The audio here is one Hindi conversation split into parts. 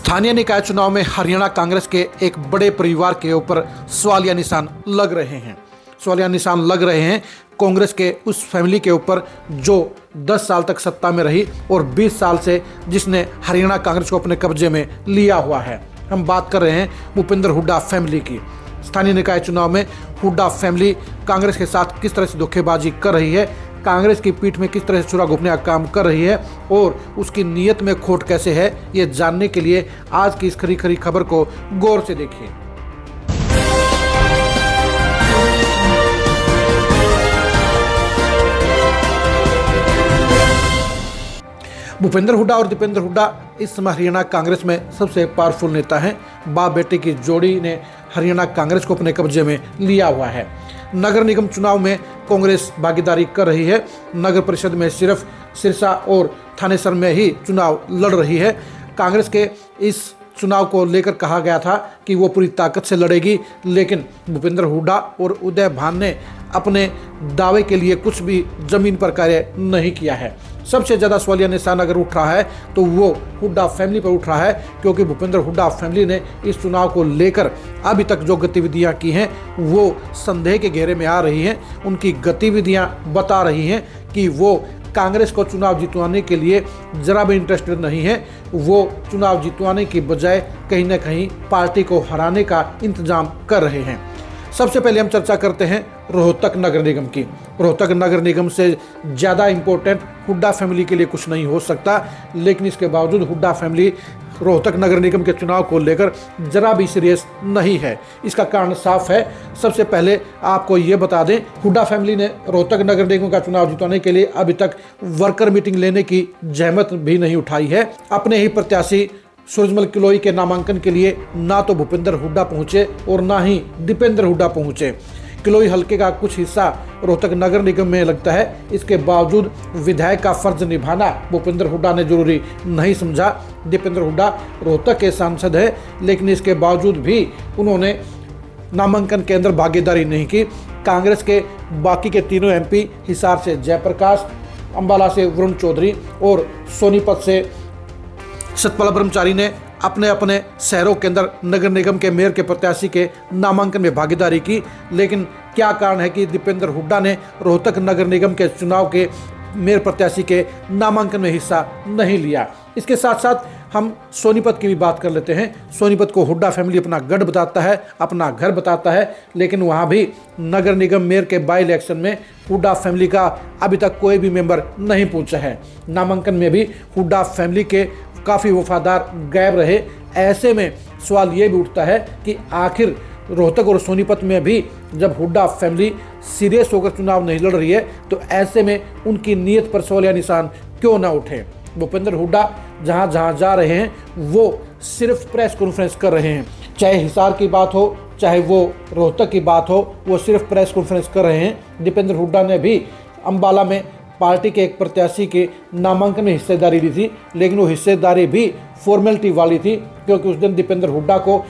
स्थानीय निकाय चुनाव में हरियाणा कांग्रेस के एक बड़े परिवार के ऊपर सवालिया निशान लग रहे हैं। सवालिया निशान लग रहे हैं कांग्रेस के उस फैमिली के ऊपर जो 10 साल तक सत्ता में रही और 20 साल से जिसने हरियाणा कांग्रेस को अपने कब्जे में लिया हुआ है। हम बात कर रहे हैं भूपेंद्र हुड्डा फैमिली की। स्थानीय निकाय चुनाव में हुड्डा फैमिली कांग्रेस के साथ किस तरह से धोखेबाजी कर रही है, कांग्रेस की पीठ में किस तरह से छुरा घोंपने का काम कर रही है और उसकी नीयत में खोट कैसे है, ये जानने के लिए आज की इस खरी खरी खबर को गौर से देखिए। भूपेंद्र हुड्डा और दीपेंद्र हुड्डा इस समय हरियाणा कांग्रेस में सबसे पावरफुल नेता हैं। बाप बेटे की जोड़ी ने हरियाणा कांग्रेस को अपने कब्जे में लिया हुआ है। नगर निगम चुनाव में कांग्रेस भागीदारी कर रही है। नगर परिषद में सिर्फ सिरसा और थानेसर में ही चुनाव लड़ रही है। कांग्रेस के इस चुनाव को लेकर कहा गया था कि वो पूरी ताकत से लड़ेगी, लेकिन भूपेंद्र हुड्डा और उदय भान ने अपने दावे के लिए कुछ भी जमीन पर कार्य नहीं किया है। सबसे ज़्यादा सवालिया निशान अगर उठ रहा है तो वो हुड्डा फैमिली पर उठ रहा है, क्योंकि भूपेंद्र हुड्डा फैमिली ने इस चुनाव को लेकर अभी तक जो गतिविधियां की हैं वो संदेह के घेरे में आ रही हैं। उनकी गतिविधियां बता रही हैं कि वो कांग्रेस को चुनाव जितवाने के लिए जरा भी इंटरेस्टेड नहीं है। वो चुनाव जितवाने की बजाय कहीं ना कहीं पार्टी को हराने का इंतजाम कर रहे हैं। सबसे पहले हम चर्चा करते हैं रोहतक नगर निगम की। रोहतक नगर निगम से ज़्यादा इम्पोर्टेंट हुड्डा फैमिली के लिए कुछ नहीं हो सकता, लेकिन इसके बावजूद हुड्डा फैमिली रोहतक नगर निगम के चुनाव को लेकर जरा भी सीरियस नहीं है। इसका कारण साफ है। सबसे पहले आपको ये बता दें, हुड्डा फैमिली ने रोहतक नगर निगम का चुनाव जितवाने के लिए अभी तक वर्कर मीटिंग लेने की जहमत भी नहीं उठाई है। अपने ही प्रत्याशी सूरजमल किलोई के नामांकन के लिए ना तो भूपेंद्र हुड्डा पहुंचे और ना ही दीपेंद्र हुड्डा पहुंचे। किलोई हल्के का कुछ हिस्सा रोहतक नगर निगम में लगता है। इसके बावजूद विधायक का फर्ज निभाना भूपेंद्र हुड्डा ने जरूरी नहीं समझा। दीपेंद्र हुड्डा रोहतक के सांसद है, लेकिन इसके बावजूद भी उन्होंने नामांकन के अंदर भागीदारी नहीं की। कांग्रेस के बाकी के तीनों एमपी हिसार से जयप्रकाश, अंबाला से वरुण चौधरी और सोनीपत से सतपाल ब्रह्मचारी ने अपने अपने शहरों के अंदर नगर निगम के मेयर के प्रत्याशी के नामांकन में भागीदारी की। लेकिन क्या कारण है कि दीपेंद्र हुड्डा ने रोहतक नगर निगम के चुनाव के मेयर प्रत्याशी के नामांकन में हिस्सा नहीं लिया? इसके साथ साथ हम सोनीपत की भी बात कर लेते हैं। सोनीपत को हुड्डा फैमिली अपना गढ़ बताता है, अपना घर बताता है, लेकिन वहाँ भी नगर निगम मेयर के बाई इलेक्शन में हुड्डा फैमिली का अभी तक कोई भी मेंबर नहीं पहुँचा है। नामांकन में भी हुड्डा फैमिली के काफ़ी वफादार गायब रहे। ऐसे में सवाल ये भी उठता है कि आखिर रोहतक और सोनीपत में भी जब हुड्डा फैमिली सीरियस होकर चुनाव नहीं लड़ रही है तो ऐसे में उनकी नीयत पर सवालिया निशान क्यों ना उठे? भूपेंद्र हुड्डा जहाँ जहाँ जा रहे हैं वो सिर्फ प्रेस कॉन्फ्रेंस कर रहे हैं। चाहे हिसार की बात हो, चाहे वो रोहतक की बात हो, वो सिर्फ प्रेस कॉन्फ्रेंस कर रहे हैं। दीपेंद्र हुड्डा ने भी अंबाला में पार्टी के एक प्रत्याशी के नामांकन में हिस्सेदारी ली थी, लेकिन वो हिस्सेदारी भी फॉर्मेलिटी वाली थी, क्योंकि उस दिन दीपेंद्र हुड्डा को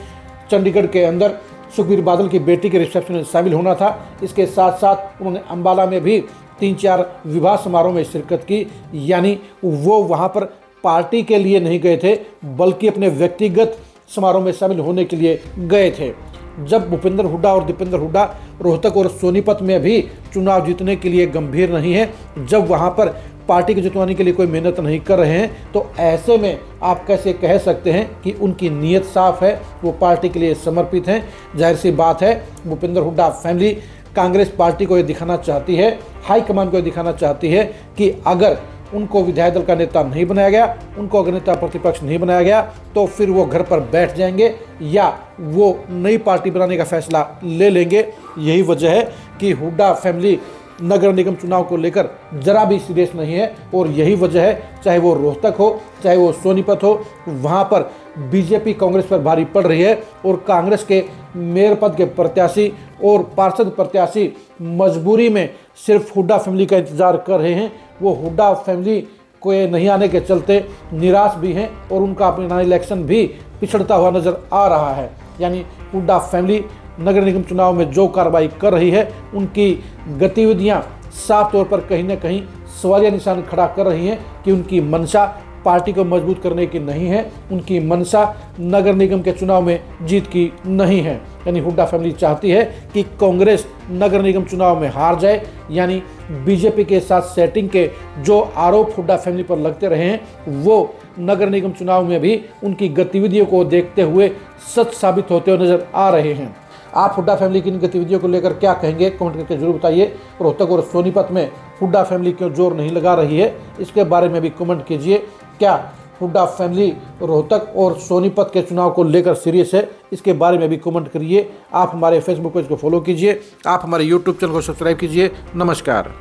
चंडीगढ़ के अंदर सुखबीर बादल की बेटी के रिसेप्शन में शामिल होना था। इसके साथ साथ उन्होंने अंबाला में भी 3-4 विवाह समारोह में शिरकत की। यानी वो वहाँ पर पार्टी के लिए नहीं गए थे, बल्कि अपने व्यक्तिगत समारोह में शामिल होने के लिए गए थे। जब भूपेंद्र हुड्डा और दीपेंद्र हुड्डा रोहतक और सोनीपत में भी चुनाव जीतने के लिए गंभीर नहीं है, जब वहां पर पार्टी को जितवाने के लिए कोई मेहनत नहीं कर रहे हैं, तो ऐसे में आप कैसे कह सकते हैं कि उनकी नीयत साफ है, वो पार्टी के लिए समर्पित हैं? जाहिर सी बात है, भूपेंद्र हुड्डा फैमिली कांग्रेस पार्टी को ये दिखाना चाहती है, हाईकमान को ये दिखाना चाहती है कि अगर उनको विधायक दल का नेता नहीं बनाया गया, उनको अगर नेता प्रतिपक्ष नहीं बनाया गया, तो फिर वो घर पर बैठ जाएंगे या वो नई पार्टी बनाने का फैसला ले लेंगे। यही वजह है कि हुड्डा फैमिली नगर निगम चुनाव को लेकर जरा भी सीरियस नहीं है। और यही वजह है, चाहे वो रोहतक हो, चाहे वो सोनीपत हो, वहाँ पर बीजेपी कांग्रेस पर भारी पड़ रही है और कांग्रेस के मेयर पद के प्रत्याशी और पार्षद प्रत्याशी मजबूरी में सिर्फ हुड्डा फैमिली का इंतजार कर रहे हैं। वो हुड्डा फैमिली को नहीं आने के चलते निराश भी हैं और उनका अपना इलेक्शन भी पिछड़ता हुआ नजर आ रहा है। यानी हुड्डा फैमिली नगर निगम चुनाव में जो कार्रवाई कर रही है, उनकी गतिविधियां साफ तौर पर कहीं ना कहीं सवालिया निशान खड़ा कर रही हैं कि उनकी मंशा पार्टी को मजबूत करने की नहीं है, उनकी मंशा नगर निगम के चुनाव में जीत की नहीं है। यानी हुड्डा फैमिली चाहती है कि कांग्रेस नगर निगम चुनाव में हार जाए, यानी बीजेपी के साथ सेटिंग के जो आरोप हुड्डा फैमिली पर लगते रहे हैं वो नगर निगम चुनाव में भी उनकी गतिविधियों को देखते हुए सच साबित होते हुए नजर आ रहे हैं। आप हुड्डा फैमिली की इन गतिविधियों को लेकर क्या कहेंगे, कमेंट करके जरूर बताइए। रोहतक और सोनीपत में हुड्डा फैमिली क्यों जोर नहीं लगा रही है, इसके बारे में भी कमेंट कीजिए। क्या हुड्डा फैमिली रोहतक और सोनीपत के चुनाव को लेकर सीरियस है, इसके बारे में भी कमेंट करिए। आप हमारे फेसबुक पेज को फॉलो कीजिए, आप हमारे यूट्यूब चैनल को सब्सक्राइब कीजिए। नमस्कार।